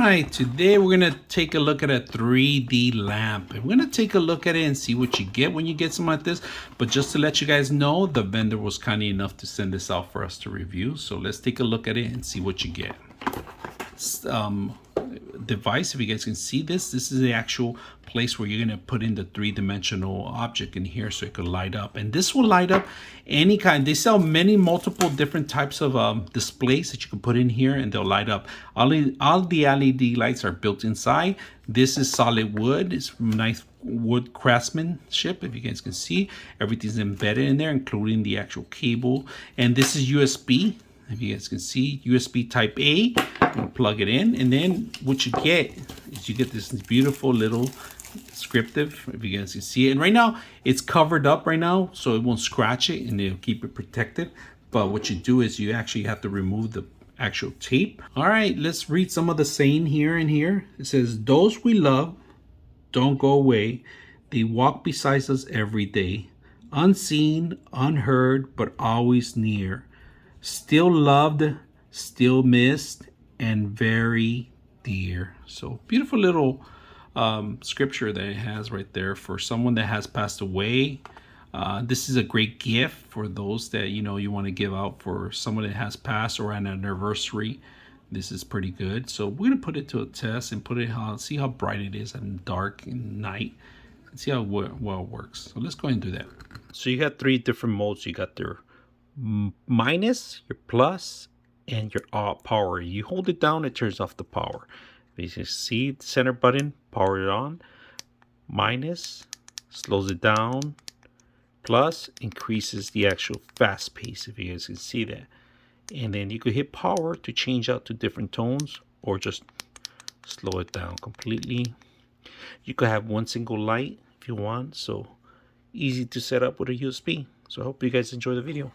right, today we're going to take a look at a 3D lamp. And we're going to take a look at it and see what you get when you get something like this. But just to let you guys know, the vendor was kind enough to send this out for us to review. So let's take a look at it and see what you get. Device, if you guys can see this is the actual place where you're going to put in the three-dimensional object in here so it could light up, and this will light up any kind. They sell multiple different types of displays that you can put in here and they'll light up. All the LED lights are built inside. This is solid wood. It's nice wood craftsmanship. If you guys can see, everything's embedded in there, including the actual cable. And this is USB. If you guys can see, USB type A, plug it in, and then what you get is you get this beautiful little descriptive, if you guys can see it. And right now it's covered up right now, so it won't scratch it and it'll keep it protected. But what you do is you actually have to remove the actual tape. All right, let's read some of the saying here and here. It says, those we love don't go away. They walk beside us every day, unseen, unheard, but always near. Still loved, still missed, and very dear. So beautiful little scripture that it has right there for someone that has passed away. This is a great gift for those that you want to give out for someone that has passed or an anniversary. This is pretty good. So we're gonna put it to a test and put it see how bright it is at dark and night, and see how well it works. So let's go ahead and do that. So you got 3 different modes. You got their minus, your plus, and your power. You hold it down, it turns off the power. Basically, see the center button, power it on. Minus slows it down. Plus increases the actual fast pace, if you guys can see that. And then you could hit power to change out to different tones, or just slow it down completely. You could have one single light if you want. So easy to set up with a USB. So I hope you guys enjoy the video.